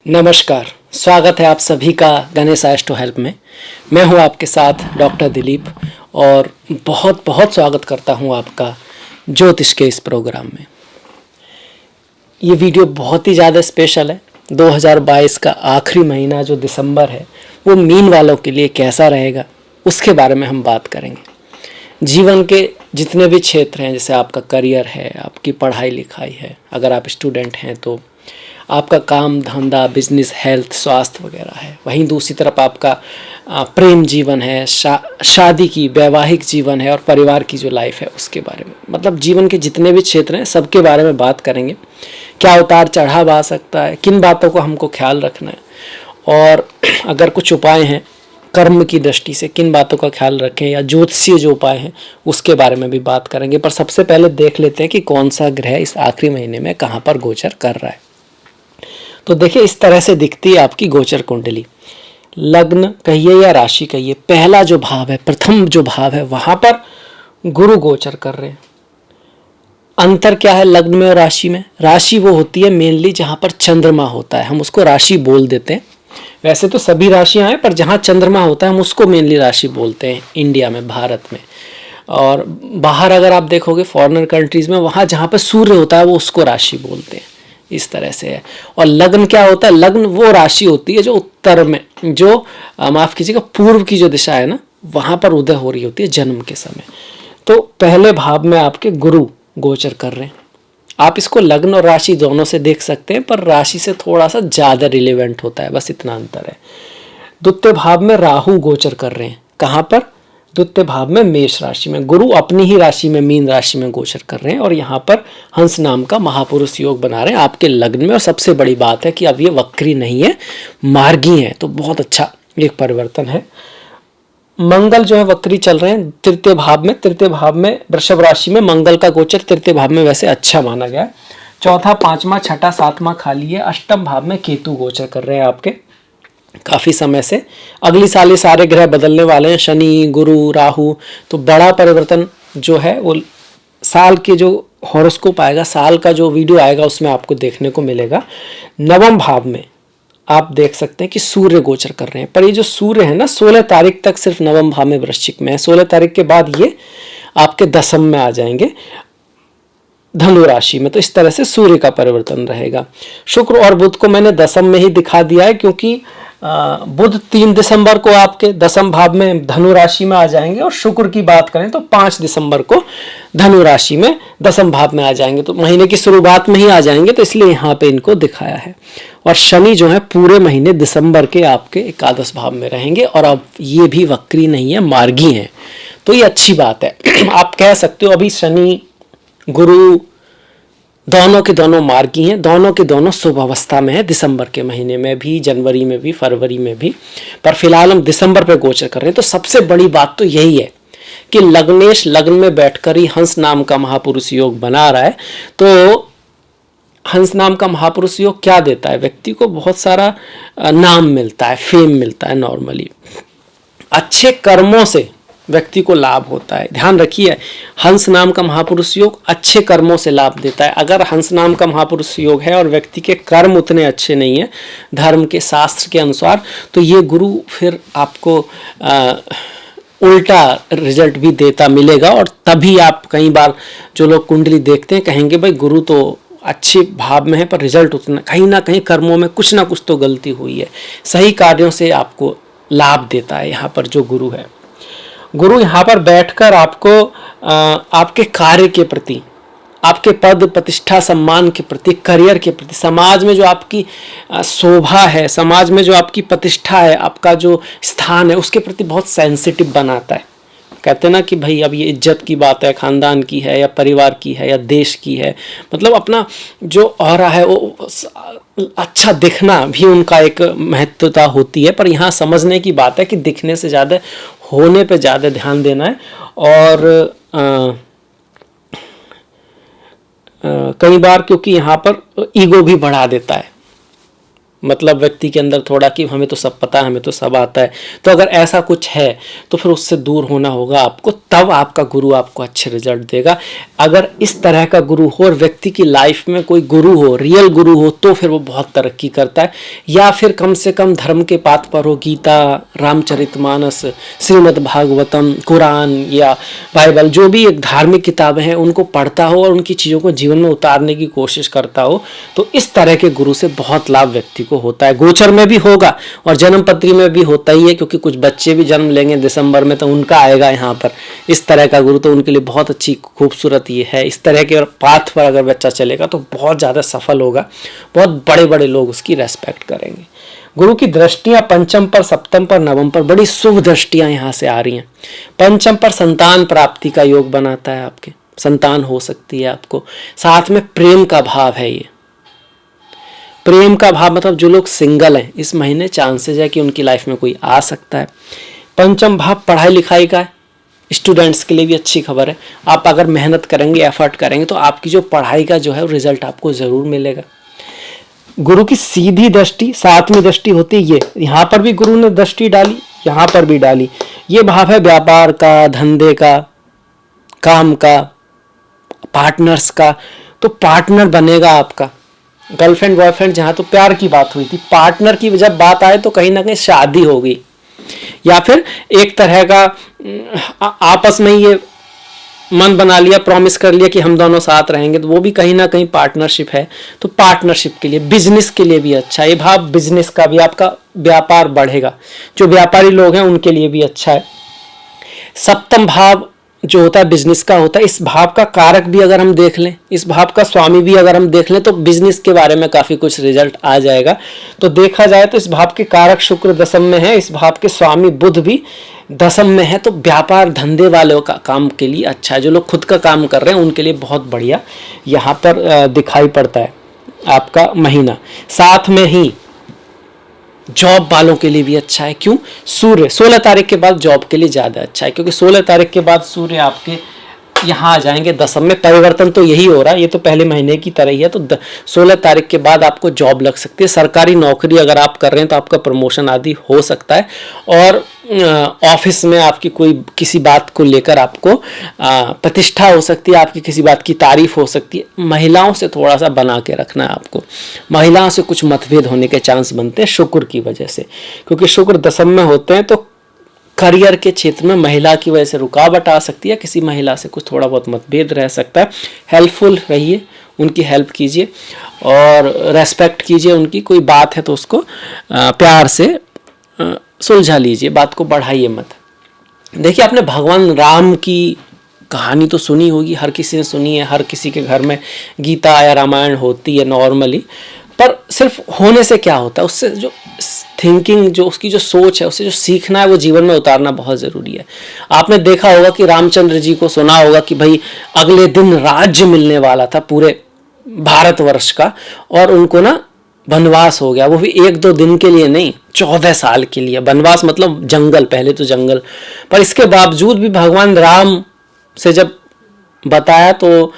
नमस्कार, स्वागत है आप सभी का गणेश एस्ट्रो हेल्प में। मैं हूं आपके साथ डॉक्टर दिलीप और बहुत बहुत स्वागत करता हूं आपका ज्योतिष के इस प्रोग्राम में। ये वीडियो बहुत ही ज़्यादा स्पेशल है। 2022 का आखिरी महीना जो दिसंबर है वो मीन वालों के लिए कैसा रहेगा उसके बारे में हम बात करेंगे। जीवन के जितने भी क्षेत्र हैं, जैसे आपका करियर है, आपकी पढ़ाई लिखाई है, अगर आप स्टूडेंट हैं तो आपका काम धंधा, बिजनेस, हेल्थ, स्वास्थ्य वगैरह है। वहीं दूसरी तरफ आपका प्रेम जीवन है, शादी की वैवाहिक जीवन है और परिवार की जो लाइफ है उसके बारे में, मतलब जीवन के जितने भी क्षेत्र हैं सबके बारे में बात करेंगे। क्या उतार चढ़ाव आ सकता है, किन बातों को हमको ख्याल रखना है, और अगर कुछ उपाय हैं कर्म की दृष्टि से किन बातों का ख्याल रखें, या ज्योतिषीय जो उपाय हैं उसके बारे में भी बात करेंगे। पर सबसे पहले देख लेते हैं कि कौन सा ग्रह इस आखिरी महीने में कहाँ पर गोचर कर रहा है। तो देखिए, इस तरह से दिखती है आपकी गोचर कुंडली। लग्न कहिए या राशि कहिए, पहला जो भाव है, प्रथम जो भाव है, वहां पर गुरु गोचर कर रहे हैं। अंतर क्या है लग्न में और राशि में? राशि वो होती है मेनली जहां पर चंद्रमा होता है, हम उसको राशि बोल देते हैं। वैसे तो सभी राशियां हैं, पर जहां चंद्रमा होता है हम उसको मेनली राशि बोलते हैं इंडिया में, भारत में। और बाहर अगर आप देखोगे फॉरेनर कंट्रीज में, वहां जहां पर सूर्य होता है वो उसको राशि बोलते हैं। इस तरह से है। और लग्न क्या होता है? लग्न वो राशि होती है जो उत्तर में, जो माफ कीजिएगा पूर्व की जो दिशा है ना, वहां पर उदय हो रही होती है जन्म के समय। तो पहले भाव में आपके गुरु गोचर कर रहे हैं। आप इसको लग्न और राशि दोनों से देख सकते हैं, पर राशि से थोड़ा सा ज्यादा रिलेवेंट होता है, बस इतना अंतर है। द्वितीय भाव में राहु गोचर कर रहे हैं। कहां पर? द्वितीय भाव में मेष राशि में। गुरु अपनी ही राशि में, मीन राशि में गोचर कर रहे हैं और यहाँ पर हंस नाम का महापुरुष योग बना रहे हैं आपके लग्न में। और सबसे बड़ी बात है कि अब ये वक्री नहीं है, मार्गी है, तो बहुत अच्छा एक परिवर्तन है। मंगल जो है वक्री चल रहे हैं तृतीय भाव में। तृतीय भाव में वृषभ राशि में मंगल का गोचर तृतीय भाव में वैसे अच्छा माना गया है। चौथा, पांचवा, छठा, सातवां खाली है। अष्टम भाव में केतु गोचर कर रहे हैं आपके काफी समय से। अगली साल ये सारे ग्रह बदलने वाले हैं, शनि, गुरु, राहु। तो बड़ा परिवर्तन जो है वो साल के जो हॉरोस्कोप आएगा, साल का जो वीडियो आएगा उसमें आपको देखने को मिलेगा। नवम भाव में आप देख सकते हैं कि सूर्य गोचर कर रहे हैं, पर ये जो सूर्य है ना 16 तारीख तक सिर्फ नवम भाव में वृश्चिक में है। 16 तारीख के बाद ये आपके दशम में आ जाएंगे, धनु राशि में। तो इस तरह से सूर्य का परिवर्तन रहेगा। शुक्र और बुध को मैंने दशम में ही दिखा दिया है, क्योंकि बुध 3 दिसंबर को आपके दशम भाव में धनु राशि में आ जाएंगे, और शुक्र की बात करें तो 5 दिसंबर को धनु राशि में दशम भाव में आ जाएंगे। तो महीने की शुरुआत में ही आ जाएंगे, तो इसलिए यहाँ पे इनको दिखाया है। और शनि जो है पूरे महीने दिसंबर के आपके एकादश भाव में रहेंगे, और अब ये भी वक्री नहीं है, मार्गी है, तो ये अच्छी बात है। आप कह सकते हो अभी शनि गुरु दोनों के दोनों मार्गी हैं, दोनों के दोनों शुभ अवस्था में है, दिसंबर के महीने में भी, जनवरी में भी, फरवरी में भी। पर फिलहाल हम दिसंबर पे गोचर कर रहे हैं। तो सबसे बड़ी बात तो यही है कि लग्नेश लग्न में बैठकर ही हंस नाम का महापुरुष योग बना रहा है। तो हंस नाम का महापुरुष योग क्या देता है? व्यक्ति को बहुत सारा नाम मिलता है, फेम मिलता है। नॉर्मली अच्छे कर्मों से व्यक्ति को लाभ होता है। ध्यान रखिए, हंस नाम का महापुरुष योग अच्छे कर्मों से लाभ देता है। अगर हंस नाम का महापुरुष योग है और व्यक्ति के कर्म उतने अच्छे नहीं है धर्म के शास्त्र के अनुसार, तो ये गुरु फिर आपको उल्टा रिजल्ट भी देता मिलेगा। और तभी आप कई बार जो लोग कुंडली देखते हैं कहेंगे भाई गुरु तो अच्छे भाव में है, पर रिजल्ट उतना, कहीं ना कहीं कर्मों में कुछ ना कुछ तो गलती हुई है। सही कार्यों से आपको लाभ देता है यहाँ पर जो गुरु है। गुरु यहाँ पर बैठकर आपको आपके कार्य के प्रति, आपके पद प्रतिष्ठा सम्मान के प्रति, करियर के प्रति, समाज में जो आपकी शोभा है, समाज में जो आपकी प्रतिष्ठा है, आपका जो स्थान है, उसके प्रति बहुत सेंसिटिव बनाता है। कहते हैं ना कि भाई अब ये इज्जत की बात है, खानदान की है या परिवार की है या देश की है, मतलब अपना जो ऑरा है वो अच्छा दिखना भी उनका एक महत्वता होती है। पर यहाँ समझने की बात है कि दिखने से ज़्यादा होने पे ज़्यादा ध्यान देना है। और कई बार क्योंकि यहाँ पर ईगो भी बढ़ा देता है, मतलब व्यक्ति के अंदर थोड़ा कि हमें तो सब पता है, हमें तो सब आता है। तो अगर ऐसा कुछ है तो फिर उससे दूर होना होगा आपको, तब आपका गुरु आपको अच्छे रिजल्ट देगा। अगर इस तरह का गुरु हो और व्यक्ति की लाइफ में कोई गुरु हो, रियल गुरु हो, तो फिर वो बहुत तरक्की करता है। या फिर कम से कम धर्म के पाथ पर हो, गीता, रामचरितमानस, श्रीमद् भागवतम, कुरान या बाइबल, जो भी एक धार्मिक किताबें हैं उनको पढ़ता हो और उनकी चीज़ों को जीवन में उतारने की कोशिश करता हो, तो इस तरह के गुरु से बहुत लाभ व्यक्ति को होता है। गोचर में भी होगा और जन्म पत्री में भी होता ही है, क्योंकि कुछ बच्चे भी जन्म लेंगे दिसंबर में, तो उनका आएगा यहाँ पर इस तरह का गुरु, तो उनके लिए बहुत अच्छी खूबसूरत ये है। इस तरह के पाथ पर अगर बच्चा चलेगा तो बहुत ज़्यादा सफल होगा, बहुत बड़े बड़े लोग उसकी रेस्पेक्ट करेंगे। गुरु की दृष्टियां पंचम पर, सप्तम पर, नवम पर बड़ी शुभ दृष्टियां यहाँ से आ रही हैं। पंचम पर संतान प्राप्ति का योग बनाता है, आपके संतान हो सकती है आपको। साथ में प्रेम का भाव है, ये प्रेम का भाव मतलब जो लोग सिंगल हैं इस महीने चांसेस है कि उनकी लाइफ में कोई आ सकता है। पंचम भाव पढ़ाई लिखाई का है, स्टूडेंट्स के लिए भी अच्छी खबर है। आप अगर मेहनत करेंगे, एफर्ट करेंगे तो आपकी जो पढ़ाई का जो है रिजल्ट आपको जरूर मिलेगा। गुरु की सीधी दृष्टि, सातवीं दृष्टि होती है ये, यहाँ पर भी गुरु ने दृष्टि डाली, यहाँ पर भी डाली। ये भाव है व्यापार का, धंधे का, काम का, पार्टनर्स का। तो पार्टनर बनेगा आपका, गर्लफ्रेंड बॉयफ्रेंड जहाँ तो प्यार की बात हुई थी, पार्टनर की जब बात आए तो कहीं ना कहीं शादी होगी, या फिर एक तरह का आपस में ये मन बना लिया, प्रॉमिस कर लिया कि हम दोनों साथ रहेंगे, तो वो भी कहीं ना कहीं पार्टनरशिप है। तो पार्टनरशिप के लिए, बिजनेस के लिए भी अच्छा है ये भाव। बिजनेस का भी आपका व्यापार बढ़ेगा, जो व्यापारी लोग हैं उनके लिए भी अच्छा है। सप्तम भाव जो होता है बिजनेस का होता है, इस भाव का कारक भी अगर हम देख लें, इस भाव का स्वामी भी अगर हम देख लें, तो बिजनेस के बारे में काफी कुछ रिजल्ट आ जाएगा। तो देखा जाए तो इस भाव के कारक शुक्र दशम में है, इस भाव के स्वामी बुध भी दशम में है। तो व्यापार धंधे वालों का काम के लिए अच्छा है, जो लोग खुद का काम कर रहे हैं उनके लिए बहुत बढ़िया यहाँ पर दिखाई पड़ता है आपका महीना। साथ में ही जॉब वालों के लिए भी अच्छा है। क्यों? सूर्य 16 तारीख के बाद जॉब के लिए ज़्यादा अच्छा है, क्योंकि 16 तारीख के बाद सूर्य आपके यहाँ आ जाएंगे दशम में। परिवर्तन तो यही हो रहा है, ये तो पहले महीने की तरह ही है। तो 16 तारीख के बाद आपको जॉब लग सकती है। सरकारी नौकरी अगर आप कर रहे हैं तो आपका प्रमोशन आदि हो सकता है, और ऑफिस में आपकी कोई किसी बात को लेकर आपको प्रतिष्ठा हो सकती है, आपकी किसी बात की तारीफ हो सकती है। महिलाओं से थोड़ा सा बना के रखना है आपको, महिलाओं से कुछ मतभेद होने के चांस बनते हैं शुक्र की वजह से, क्योंकि शुक्र दशम में होते हैं। तो करियर के क्षेत्र में महिला की वजह से रुकावट आ सकती है, किसी महिला से कुछ थोड़ा बहुत मतभेद रह सकता है। हेल्पफुल रहिए, उनकी हेल्प कीजिए और रेस्पेक्ट कीजिए उनकी। कोई बात है तो उसको प्यार से सुलझा लीजिए, बात को बढ़ाइए मत। देखिए, आपने भगवान राम की कहानी तो सुनी होगी, हर किसी ने सुनी है, हर किसी के घर में गीता या रामायण होती है नॉर्मली। पर सिर्फ होने से क्या होता है, उससे जो थिंकिंग, जो उसकी जो सोच है, उससे जो सीखना है वो जीवन में उतारना बहुत ज़रूरी है। आपने देखा होगा कि रामचंद्र जी को सुना होगा कि भाई अगले दिन राज्य मिलने वाला था पूरे भारतवर्ष का, और उनको ना वनवास हो गया, वो भी 1-2 दिन के लिए नहीं, 14 साल के लिए वनवास। मतलब जंगल, पहले तो जंगल। पर इसके बावजूद भी भगवान राम से जब बताया तो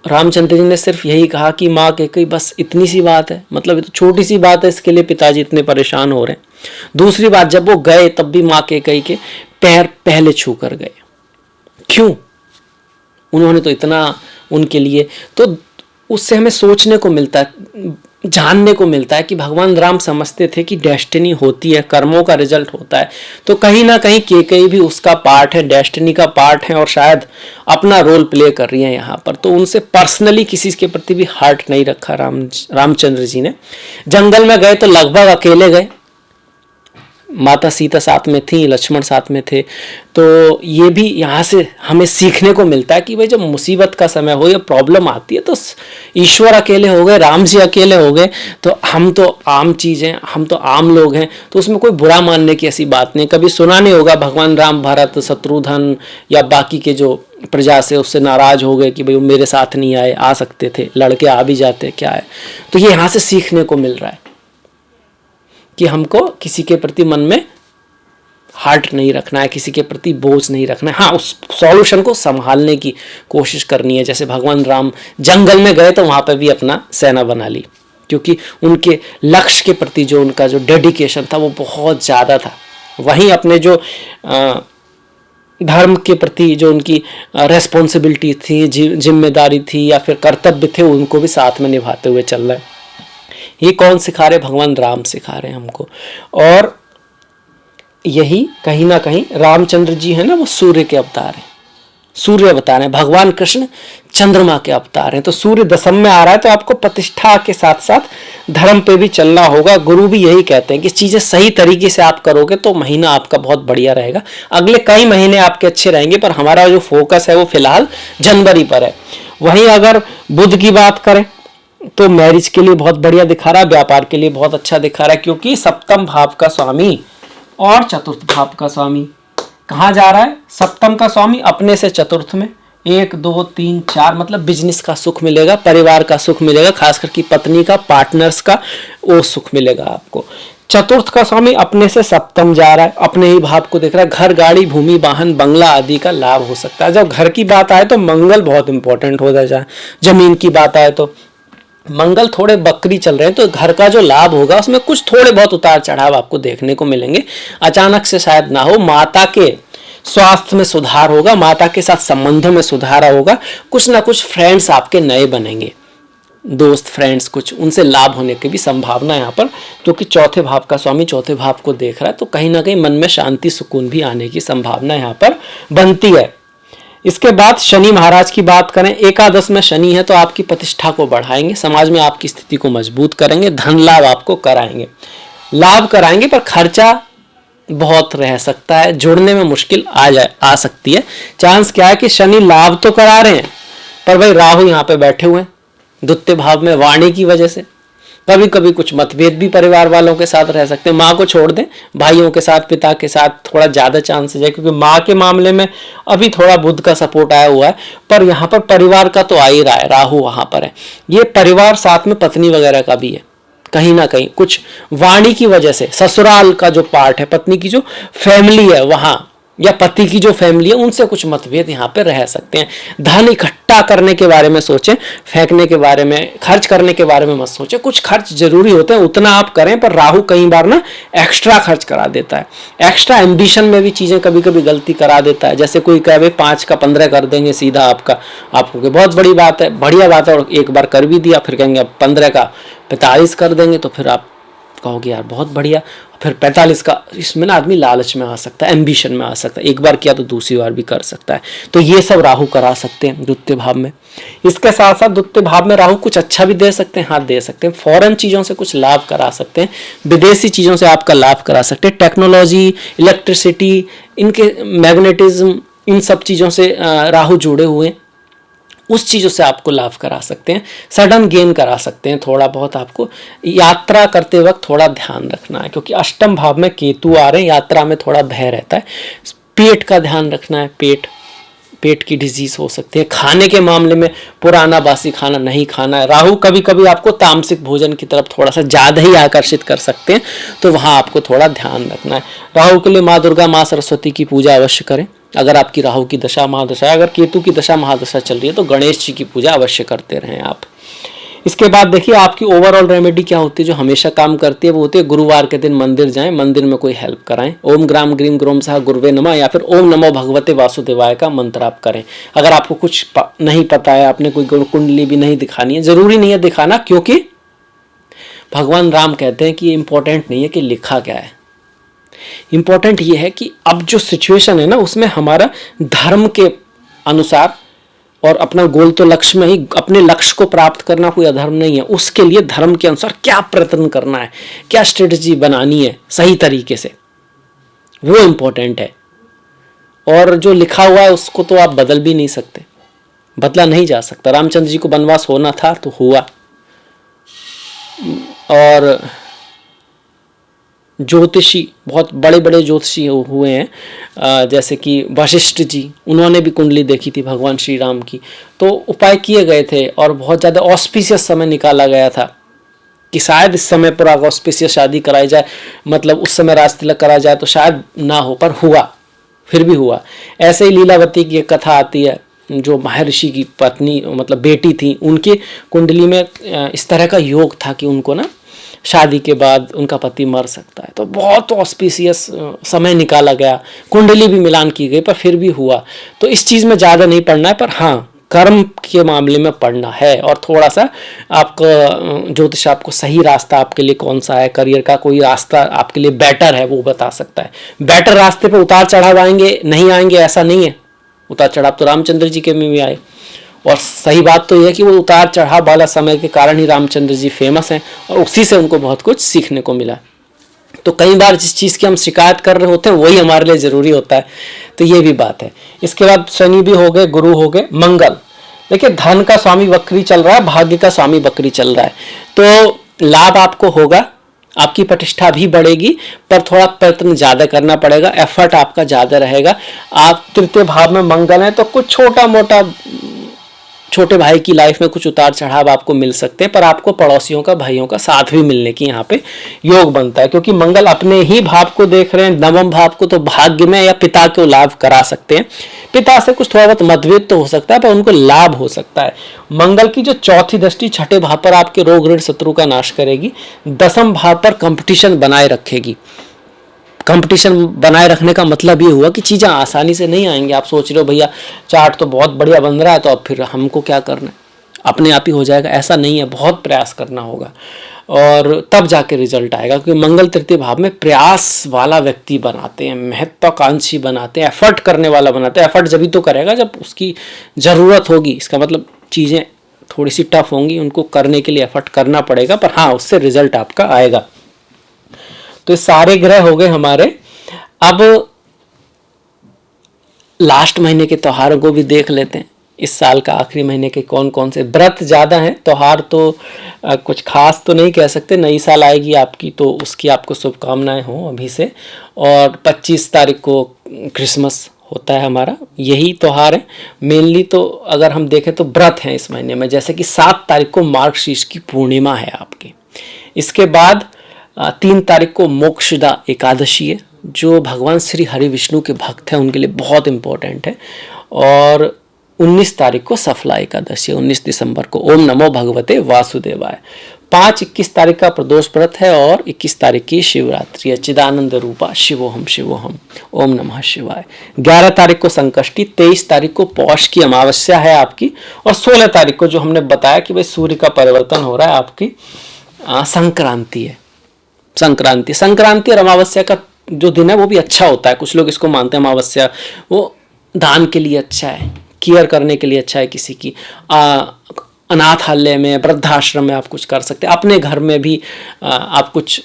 रामचंद्र जी ने सिर्फ यही कहा कि माँ कैकेयी बस इतनी सी बात है, मतलब ये तो छोटी सी बात है, इसके लिए पिताजी इतने परेशान हो रहे हैं। दूसरी बात, जब वो गए तब भी माँ कैकेयी के पैर पहले छू कर गए। क्यों? उन्होंने तो इतना उनके लिए, तो उससे हमें सोचने को मिलता है, जानने को मिलता है कि भगवान राम समझते थे कि डेस्टिनी होती है, कर्मों का रिजल्ट होता है। तो कहीं ना कहीं कैकेयी भी उसका पार्ट है, डेस्टिनी का पार्ट है, और शायद अपना रोल प्ले कर रही है यहाँ पर। तो उनसे पर्सनली किसी के प्रति भी हार्ट नहीं रखा रामचंद्र जी ने। जंगल में गए तो लगभग अकेले गए, माता सीता साथ में थी, लक्ष्मण साथ में थे। तो ये भी यहाँ से हमें सीखने को मिलता है कि भाई जब मुसीबत का समय हो या प्रॉब्लम आती है तो ईश्वर अकेले हो गए, राम जी अकेले हो गए, तो हम तो आम चीज़ हैं, हम तो आम लोग हैं, तो उसमें कोई बुरा मानने की ऐसी बात नहीं। कभी सुना नहीं होगा भगवान राम भरत शत्रुघ्न या बाकी के जो प्रजा से उससे नाराज हो गए कि भाई वो मेरे साथ नहीं आए, आ सकते थे, लड़के आ भी जाते, क्या है। तो ये यहाँ से सीखने को मिल रहा है कि हमको किसी के प्रति मन में हार्ट नहीं रखना है, किसी के प्रति बोझ नहीं रखना है। हाँ, उस सॉल्यूशन को संभालने की कोशिश करनी है। जैसे भगवान राम जंगल में गए तो वहां पर भी अपना सेना बना ली, क्योंकि उनके लक्ष्य के प्रति जो उनका जो डेडिकेशन था वो बहुत ज़्यादा था। वहीं अपने जो धर्म के प्रति जो उनकी रेस्पॉन्सिबिलिटी थी, जिम्मेदारी थी या फिर कर्तव्य थे, उनको भी साथ में निभाते हुए चल रहे हैं। ये कौन सिखा रहे? भगवान राम सिखा रहे हैं हमको। और यही कहीं ना कहीं रामचंद्र जी है ना, वो सूर्य के अवतार हैं, सूर्य अवतार हैं। भगवान कृष्ण चंद्रमा के अवतार हैं। तो सूर्य दशम में आ रहा है, तो आपको प्रतिष्ठा के साथ साथ धर्म पे भी चलना होगा। गुरु भी यही कहते हैं कि चीजें सही तरीके से आप करोगे तो महीना आपका बहुत बढ़िया रहेगा। अगले कई महीने आपके अच्छे रहेंगे, पर हमारा जो फोकस है वो फिलहाल जनवरी पर है। वहीं अगर बुध की बात करें तो मैरिज के लिए बहुत बढ़िया दिखा रहा है, व्यापार के लिए बहुत अच्छा दिखा रहा है, क्योंकि सप्तम भाव का स्वामी और चतुर्थ भाव का स्वामी कहाँ जा रहा है? सप्तम का स्वामी अपने से चतुर्थ में, 1 2 3 4, मतलब बिजनेस का सुख मिलेगा, परिवार का सुख मिलेगा, खास करके पत्नी का, पार्टनर्स का वो सुख मिलेगा आपको। चतुर्थ का स्वामी अपने से सप्तम जा रहा है, अपने ही भाव को देख रहा है। घर, गाड़ी, भूमि, वाहन, बंगला आदि का लाभ हो सकता है। जब घर की बात आए तो मंगल बहुत इंपॉर्टेंट होता जाए। जमीन की बात आए तो मंगल थोड़े बकरी चल रहे हैं, तो घर का जो लाभ होगा उसमें कुछ थोड़े बहुत उतार चढ़ाव आपको देखने को मिलेंगे। अचानक से शायद ना हो। माता के स्वास्थ्य में सुधार होगा, माता के साथ संबंधों में सुधार होगा। कुछ ना कुछ फ्रेंड्स आपके नए बनेंगे, दोस्त फ्रेंड्स, कुछ उनसे लाभ होने की भी संभावना है यहाँ पर, क्योंकि चौथे भाव का स्वामी चौथे भाव को देख रहा है। तो कहीं ना कहीं मन में शांति सुकून भी आने की संभावना यहाँ पर बनती है। इसके बाद शनि महाराज की बात करें, एकादश में शनि है, तो आपकी प्रतिष्ठा को बढ़ाएंगे, समाज में आपकी स्थिति को मजबूत करेंगे, धन लाभ आपको कराएंगे, लाभ कराएंगे, पर खर्चा बहुत रह सकता है, जुड़ने में मुश्किल आ सकती है। चांस क्या है कि शनि लाभ तो करा रहे हैं, पर भाई राहु यहाँ पे बैठे हुए हैं द्वितीय भाव में, वाणी की वजह से कभी कभी कुछ मतभेद भी परिवार वालों के साथ रह सकते हैं। माँ को छोड़ दें, भाइयों के साथ, पिता के साथ थोड़ा ज़्यादा चांसेस है, क्योंकि माँ के मामले में अभी थोड़ा बुध का सपोर्ट आया हुआ है, पर यहाँ पर परिवार का तो आ ही रहा है, राहु वहाँ पर है। ये परिवार साथ में पत्नी वगैरह का भी है। कहीं ना कहीं कुछ वाणी की वजह से ससुराल का जो पार्ट है, पत्नी की जो फैमिली है वहाँ, या पति की जो फैमिली है, उनसे कुछ मतभेद यहाँ पे रह सकते हैं। धन इकट्ठा करने के बारे में सोचें, फेंकने के बारे में, खर्च करने के बारे में मत सोचें। कुछ खर्च जरूरी होते हैं, उतना आप करें, पर राहु कई बार ना एक्स्ट्रा खर्च करा देता है। एक्स्ट्रा एम्बिशन में भी चीजें कभी कभी गलती करा देता है। जैसे कोई कहे 5 का 15 कर देंगे सीधा आपको बहुत बड़ी बात है, बढ़िया बात है, और एक बार कर भी दिया, फिर कहेंगे 15 का 45 कर देंगे, तो फिर आप कहोगे यार बहुत बढ़िया, फिर 45 का। इसमें ना आदमी लालच में आ सकता है, एम्बिशन में आ सकता है, एक बार किया तो दूसरी बार भी कर सकता है। तो ये सब राहु करा सकते हैं द्वितीय भाव में। इसके साथ साथ द्वितीय भाव में राहु कुछ अच्छा भी दे सकते हैं, हाँ दे सकते हैं। फॉरेन चीज़ों से कुछ लाभ करा सकते हैं, विदेशी चीज़ों से आपका लाभ करा सकते हैं। टेक्नोलॉजी, इलेक्ट्रिसिटी, इनके मैग्नेटिज्म, इन सब चीज़ों से राहु जुड़े हुए हैं, उस चीज़ों से आपको लाभ करा सकते हैं, सडन गेन करा सकते हैं। थोड़ा बहुत आपको यात्रा करते वक्त थोड़ा ध्यान रखना है, क्योंकि अष्टम भाव में केतु आ रहे हैं, यात्रा में थोड़ा भय रहता है। पेट का ध्यान रखना है, पेट की डिजीज हो सकती है। खाने के मामले में पुराना बासी खाना नहीं खाना है। राहु कभी कभी आपको तामसिक भोजन की तरफ थोड़ा सा ज़्यादा ही आकर्षित कर सकते हैं, तो वहाँ आपको थोड़ा ध्यान रखना है। राहु के लिए माँ दुर्गा, माँ सरस्वती की पूजा अवश्य करें। अगर आपकी राहु की दशा महादशा है, अगर केतु की दशा महादशा चल रही है, तो गणेश जी की पूजा अवश्य करते रहें आप। इसके बाद देखिए आपकी ओवरऑल रेमेडी क्या होती है, जो हमेशा काम करती है, वो होती है गुरुवार के दिन मंदिर जाएं, मंदिर में कोई हेल्प कराएं। ओम ग्राम ग्रीम ग्रोम सह गुरुवे नमः, या फिर ओम नमो भगवते वासुदेवाय का मंत्र आप करें। अगर आपको कुछ नहीं पता है, आपने कोई कुंडली भी नहीं दिखानी है, जरूरी नहीं है दिखाना, क्योंकि भगवान राम कहते हैं कि ये इंपॉर्टेंट नहीं है कि लिखा क्या है, इंपॉर्टेंट ये है कि अब जो सिचुएशन है ना, उसमें हमारा धर्म के अनुसार, और अपना गोल तो लक्ष्य में ही, अपने लक्ष्य को प्राप्त करना कोई अधर्म नहीं है, उसके लिए धर्म के अनुसार क्या प्रयत्न करना है, क्या स्ट्रेटजी बनानी है सही तरीके से, वो इंपॉर्टेंट है। और जो लिखा हुआ है उसको तो आप बदल भी नहीं सकते, बदला नहीं जा सकता। रामचंद्र जी को वनवास होना था तो हुआ, और ज्योतिषी, बहुत बड़े बड़े ज्योतिषी हुए हैं, जैसे कि वशिष्ठ जी, उन्होंने भी कुंडली देखी थी भगवान श्री राम की, तो उपाय किए गए थे, और बहुत ज़्यादा ऑस्पिशियस समय निकाला गया था कि शायद इस समय पर ऑस्पिशियस शादी कराई जाए, मतलब उस समय राज तिलक करा जाए, तो शायद ना हो, पर हुआ, फिर भी हुआ। ऐसे ही लीलावती की एक कथा आती है, जो महर्षि की पत्नी मतलब बेटी थी, उनके कुंडली में इस तरह का योग था कि उनको ना शादी के बाद उनका पति मर सकता है। तो बहुत ऑस्पिशियस समय निकाला गया, कुंडली भी मिलान की गई, पर फिर भी हुआ। तो इस चीज़ में ज़्यादा नहीं पढ़ना है, पर हाँ कर्म के मामले में पढ़ना है। और थोड़ा सा आपका ज्योतिष आपको सही रास्ता आपके लिए कौन सा है, करियर का कोई रास्ता आपके लिए बेटर है वो बता सकता है। बेटर रास्ते पे उतार चढ़ाव आएंगे नहीं आएंगे ऐसा नहीं है, उतार चढ़ाव तो रामचंद्र जी के में भी आए। और सही बात तो यह है कि वो उतार चढ़ाव वाला समय के कारण ही रामचंद्र जी फेमस हैं और उसी से उनको बहुत कुछ सीखने को मिला। तो कई बार जिस चीज़ की हम शिकायत कर रहे होते हैं वही हमारे लिए ज़रूरी होता है, तो ये भी बात है। इसके बाद शनि भी हो गए, गुरु हो गए, मंगल। देखिए धन का स्वामी वक्री चल रहा है, भाग्य का स्वामी वक्री चल रहा है, तो लाभ आपको होगा, आपकी प्रतिष्ठा भी बढ़ेगी, पर थोड़ा प्रयत्न ज़्यादा करना पड़ेगा, एफर्ट आपका ज़्यादा रहेगा। आप तृतीय भाव में मंगल है तो कुछ छोटा मोटा छोटे भाई की लाइफ में कुछ उतार चढ़ाव आपको मिल सकते हैं, पर आपको पड़ोसियों का भाइयों का साथ भी मिलने की यहाँ पे योग बनता है, क्योंकि मंगल अपने ही भाव को देख रहे हैं, नवम भाव को, तो भाग्य में या पिता को लाभ करा सकते हैं। पिता से कुछ थोड़ा बहुत मतभेद तो हो सकता है पर उनको लाभ हो सकता है। मंगल की जो चौथी दृष्टि छठे भाव पर आपके रोग ऋण शत्रु का नाश करेगी, दसम भाव पर कंपटीशन बनाए रखेगी। कंपटीशन बनाए रखने का मतलब ये हुआ कि चीज़ें आसानी से नहीं आएंगी। आप सोच रहे हो भैया चार्ट तो बहुत बढ़िया बन रहा है तो अब फिर हमको क्या करना है, अपने आप ही हो जाएगा, ऐसा नहीं है, बहुत प्रयास करना होगा और तब जाके रिजल्ट आएगा। क्योंकि मंगल तृतीय भाव में प्रयास वाला व्यक्ति बनाते हैं, महत्वाकांक्षी बनाते हैं, एफर्ट करने वाला बनाते हैं। एफर्ट जब भी तो करेगा जब उसकी ज़रूरत होगी, इसका मतलब चीज़ें थोड़ी सी टफ होंगी, उनको करने के लिए एफर्ट करना पड़ेगा, पर हाँ उससे रिजल्ट आपका आएगा। तो सारे ग्रह हो गए हमारे। अब लास्ट महीने के त्योहारों को भी देख लेते हैं। इस साल का आखिरी महीने के कौन कौन से व्रत ज़्यादा हैं, त्योहार तो कुछ खास तो नहीं कह सकते। नई साल आएगी आपकी तो उसकी आपको शुभकामनाएं हों अभी से। और 25 तारीख को क्रिसमस होता है हमारा, यही त्यौहार है मेनली। तो अगर हम देखें तो व्रत हैं इस महीने में, जैसे कि 7 तारीख को मार्गशीर्ष की पूर्णिमा है आपकी। इसके बाद 3 तारीख को मोक्षदा एकादशी है, जो भगवान श्री हरि विष्णु के भक्त हैं उनके लिए बहुत इम्पोर्टेंट है। और 19 तारीख को सफला एकादशी, 19 दिसंबर को ओम नमो भगवते वासुदेवाय। 5-21 तारीख का प्रदोष व्रत है और 21 तारीख की शिवरात्रि है। चिदानंद रूपा शिवोहम शिवोहम, ओम नमः शिवाय। 11 तारीख को संकष्टी, 23 तारीख को पौष की अमावस्या है आपकी, और 16 तारीख को जो हमने बताया कि भाई सूर्य का परिवर्तन हो रहा है आपकी संक्रांति है। संक्रांति और अमावस्या का जो दिन है वो भी अच्छा होता है। कुछ लोग इसको मानते हैं अमावस्या वो दान के लिए अच्छा है, केयर करने के लिए अच्छा है किसी की। अनाथालय में, वृद्धाश्रम में आप कुछ कर सकते हैं, अपने घर में भी आप कुछ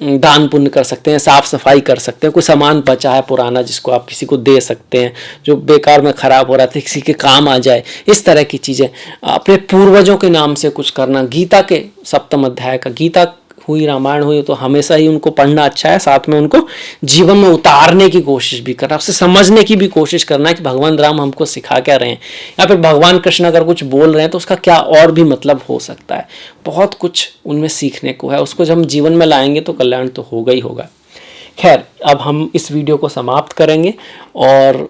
दान पुण्य कर सकते हैं, साफ सफाई कर सकते हैं। कोई सामान बचा है पुराना जिसको आप किसी को दे सकते हैं, जो बेकार में खराब हो रहा था किसी के काम आ जाए, इस तरह की चीज़ें। अपने पूर्वजों के नाम से कुछ करना, गीता के 7वें अध्याय का, गीता हुई, रामायण हुई, तो हमेशा ही उनको पढ़ना अच्छा है, साथ में उनको जीवन में उतारने की कोशिश भी करना, उससे समझने की भी कोशिश करना है कि भगवान राम हमको सिखा क्या रहे हैं, या फिर भगवान कृष्ण अगर कुछ बोल रहे हैं तो उसका क्या और भी मतलब हो सकता है। बहुत कुछ उनमें सीखने को है, उसको जब हम जीवन में लाएंगे तो कल्याण तो होगा ही होगा। खैर, अब हम इस वीडियो को समाप्त करेंगे, और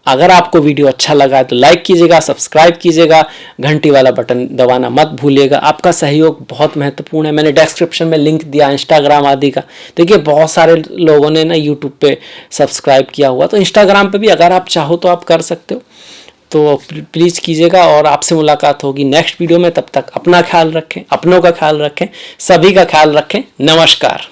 अगर आपको वीडियो अच्छा लगा है तो लाइक कीजिएगा, सब्सक्राइब कीजिएगा, घंटी वाला बटन दबाना मत भूलिएगा। आपका सहयोग बहुत महत्वपूर्ण है। मैंने डिस्क्रिप्शन में लिंक दिया इंस्टाग्राम आदि का। देखिए बहुत सारे लोगों ने ना यूट्यूब पे सब्सक्राइब किया हुआ, तो इंस्टाग्राम पे भी अगर आप चाहो तो आप कर सकते हो, तो प्लीज़ कीजिएगा। और आपसे मुलाकात होगी नेक्स्ट वीडियो में। तब तक अपना ख्याल रखें, अपनों का ख्याल रखें, सभी का ख्याल रखें। नमस्कार।